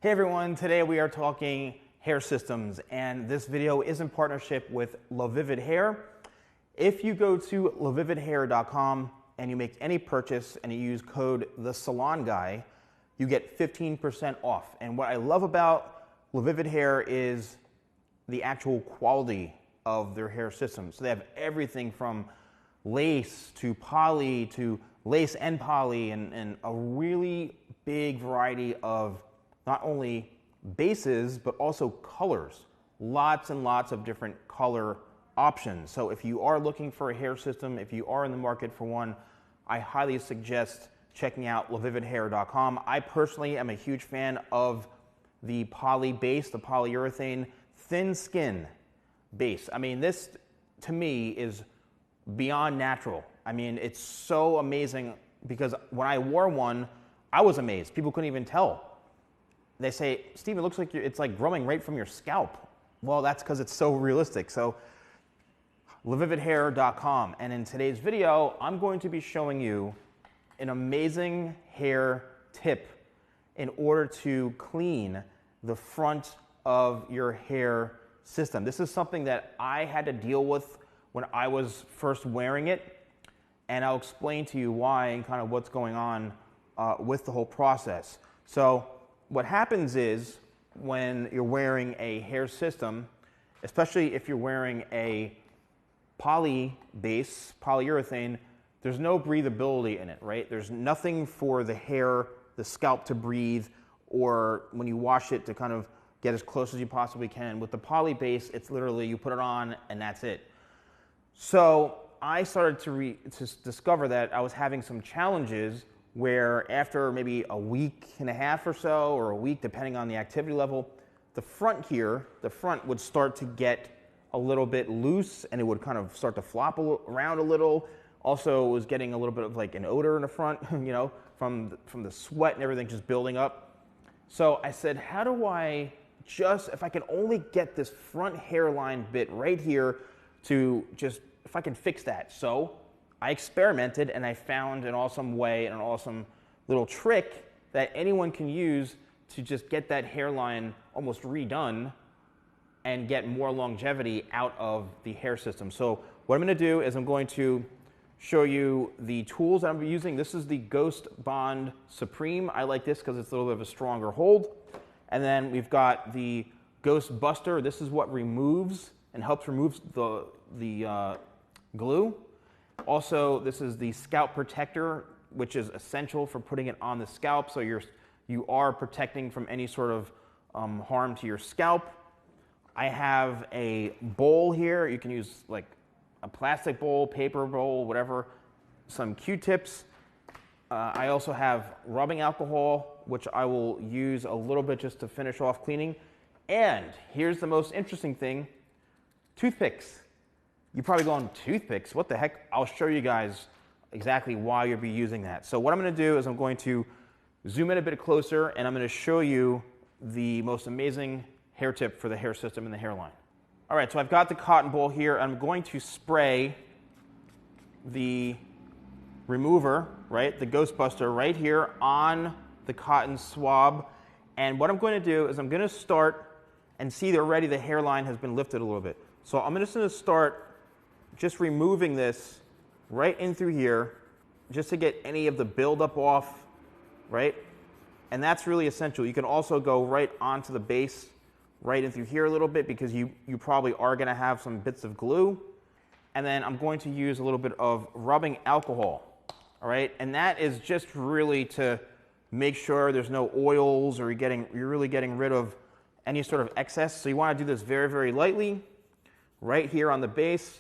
Hey everyone, today we are talking hair systems, and this video is in partnership with LaVivid Hair. If you go to lavividhair.com and you make any purchase and you use code TheSalonGuy, you get 15% off. And what I love about LaVivid Hair is the actual quality of their hair system. So they have everything from lace to poly to lace and poly, and a really big variety of not only bases, but also colors. Lots and lots of different color options. So if you are looking for a hair system, if you are in the market for one, I highly suggest checking out lavividhair.com. I personally am a huge fan of the poly base, the polyurethane thin skin base. I mean, this to me is beyond natural. I mean, it's so amazing because when I wore one, I was amazed. People couldn't even tell. They say, Steve, it looks like it's like growing right from your scalp. Well, that's because it's so realistic. So, lavividhair.com. And in today's video, I'm going to be showing you an amazing hair tip in order to clean the front of your hair system. This is something that I had to deal with when I was first wearing it, and I'll explain to you why and kind of what's going on with the whole process. So, what happens is when you're wearing a hair system, especially if you're wearing a poly base, polyurethane, there's no breathability in it, right? There's nothing for the hair, the scalp to breathe, or when you wash it to kind of get as close as you possibly can. With the poly base, it's literally you put it on and that's it. So I started to discover that I was having some challenges where after maybe a week and a half or so, or a week depending on the activity level, the front here, the front would start to get a little bit loose and it would kind of start to flop around a little. Also, it was getting a little bit of like an odor in the front, you know, from the sweat and everything just building up. So I said, how do I just, if I can only get this front hairline bit right here to just, if I can fix that. So I experimented and I found an awesome way and an awesome little trick that anyone can use to just get that hairline almost redone and get more longevity out of the hair system. So what I'm going to do is I'm going to show you the tools that I'm using. This is the Ghost Bond Supreme. I like this because it's a little bit of a stronger hold. And then we've got the Ghost Buster. This is what removes and helps remove the glue. Also, this is the Scalp Protector, which is essential for putting it on the scalp, so you are protecting from any sort of harm to your scalp. I have a bowl here. You can use like a plastic bowl, paper bowl, whatever, some Q-tips. I also have rubbing alcohol, which I will use a little bit just to finish off cleaning. And here's the most interesting thing, toothpicks. You're probably going, toothpicks? What the heck? I'll show you guys exactly why you'll be using that. So what I'm going to do is I'm going to zoom in a bit closer and I'm going to show you the most amazing hair tip for the hair system and the hairline. All right, so I've got the cotton ball here. I'm going to spray the remover, right, the Ghost Buster right here on the cotton swab. And what I'm going to do is I'm going to start and see that already the hairline has been lifted a little bit. So I'm just going to start just removing this right in through here just to get any of the buildup off, right? And that's really essential. You can also go right onto the base, right in through here a little bit because you probably are going to have some bits of glue. And then I'm going to use a little bit of rubbing alcohol, all right? And that is just really to make sure there's no oils or you're really getting rid of any sort of excess. So you want to do this very, very lightly right here on the base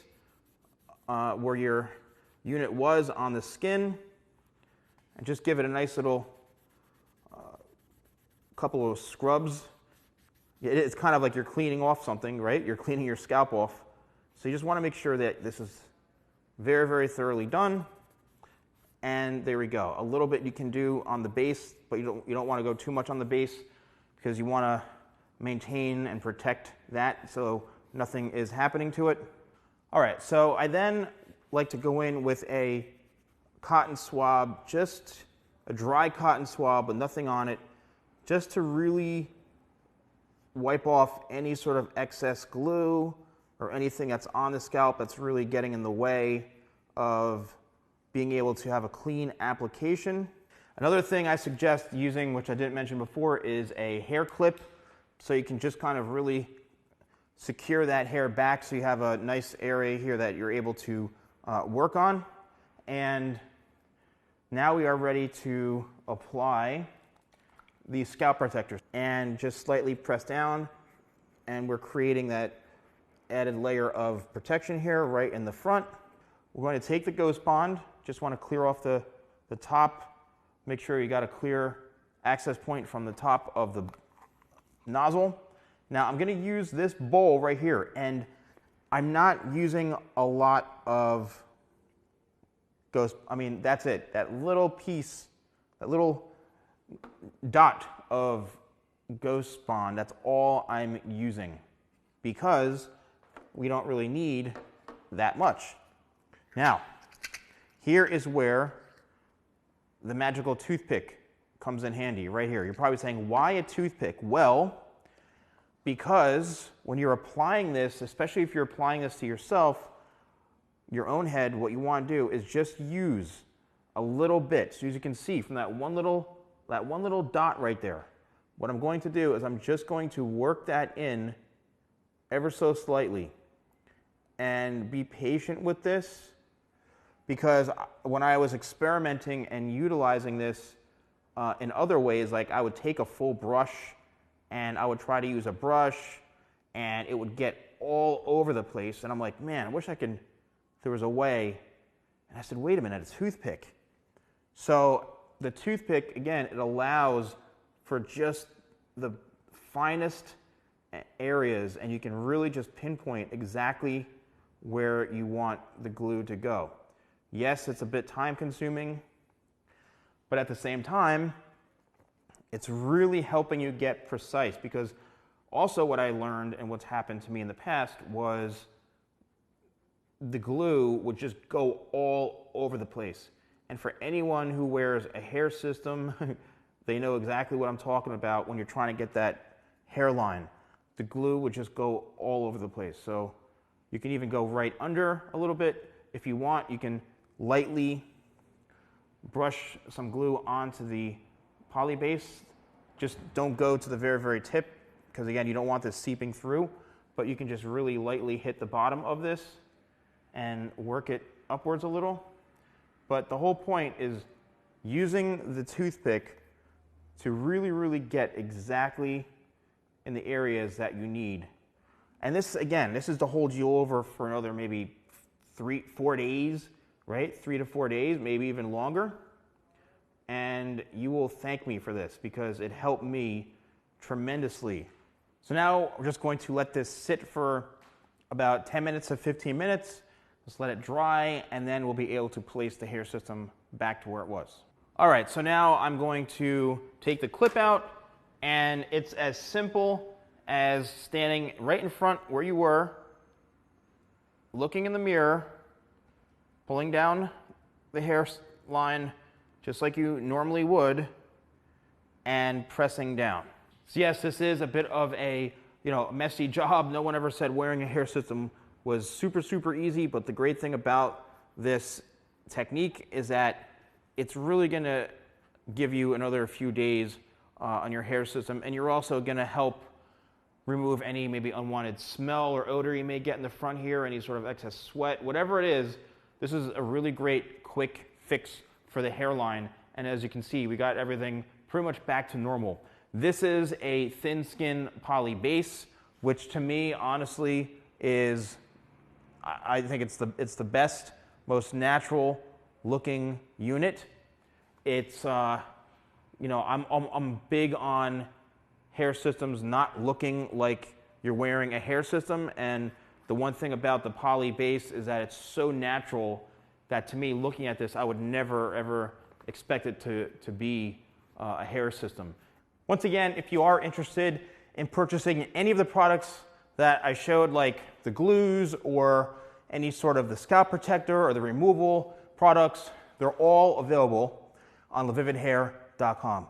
where your unit was on the skin, and just give it a nice little couple of scrubs. It's kind of like you're cleaning off something, right? You're cleaning your scalp off. So you just want to make sure that this is very, very thoroughly done. And there we go. A little bit you can do on the base, but you don't want to go too much on the base because you want to maintain and protect that so nothing is happening to it. All right, so I then like to go in with a cotton swab, just a dry cotton swab with nothing on it, just to really wipe off any sort of excess glue or anything that's on the scalp that's really getting in the way of being able to have a clean application. Another thing I suggest using, which I didn't mention before, is a hair clip, so you can just kind of really secure that hair back so you have a nice area here that you're able to work on. And now we are ready to apply the scalp protectors, and just slightly press down, and we're creating that added layer of protection here right in the front. We're going to take the Ghost Bond, just want to clear off the top, make sure you got a clear access point from the top of the nozzle. Now I'm going to use this bowl right here, and I'm not using a lot of that's it. That little piece, that little dot of Ghost Bond, that's all I'm using because we don't really need that much. Now, here is where the magical toothpick comes in handy, right here. You're probably saying, why a toothpick? Well, because when you're applying this, especially if you're applying this to yourself, your own head, what you want to do is just use a little bit. So as you can see from that one little dot right there, what I'm going to do is I'm just going to work that in ever so slightly, and be patient with this, because when I was experimenting and utilizing this in other ways, like I would take a full brush and I would try to use a brush and it would get all over the place, and I'm like, man, I wish there was a way. And I said, wait a minute, a toothpick. So the toothpick, again, it allows for just the finest areas, and you can really just pinpoint exactly where you want the glue to go. Yes, it's a bit time consuming, but at the same time, it's really helping you get precise, because also what I learned and what's happened to me in the past was the glue would just go all over the place. And for anyone who wears a hair system, they know exactly what I'm talking about when you're trying to get that hairline. The glue would just go all over the place. So you can even go right under a little bit. If you want, you can lightly brush some glue onto the poly base. Just don't go to the very, very tip, because again, you don't want this seeping through, but you can just really lightly hit the bottom of this and work it upwards a little. But the whole point is using the toothpick to really, really get exactly in the areas that you need. And this, again, this is to hold you over for another maybe 3-4 days, right? 3 to 4 days, maybe even longer. And you will thank me for this, because it helped me tremendously. So now we're just going to let this sit for about 10 minutes to 15 minutes. Just let it dry, and then we'll be able to place the hair system back to where it was. All right, so now I'm going to take the clip out, and it's as simple as standing right in front where you were, looking in the mirror, pulling down the hairline just like you normally would, and pressing down. So yes, this is a bit of a messy job. No one ever said wearing a hair system was super, super easy, but the great thing about this technique is that it's really going to give you another few days on your hair system, and you're also going to help remove any maybe unwanted smell or odor you may get in the front here, any sort of excess sweat, whatever it is. This is a really great quick fix for the hairline, and as you can see, we got everything pretty much back to normal. This is a thin skin poly base, which to me honestly is, I think it's the best, most natural looking unit. It's I'm big on hair systems not looking like you're wearing a hair system, and the one thing about the poly base is that it's so natural that to me, looking at this, I would never ever expect it to be a hair system. Once again, if you are interested in purchasing any of the products that I showed, like the glues or any sort of the scalp protector or the removal products, they're all available on LaVividHair.com.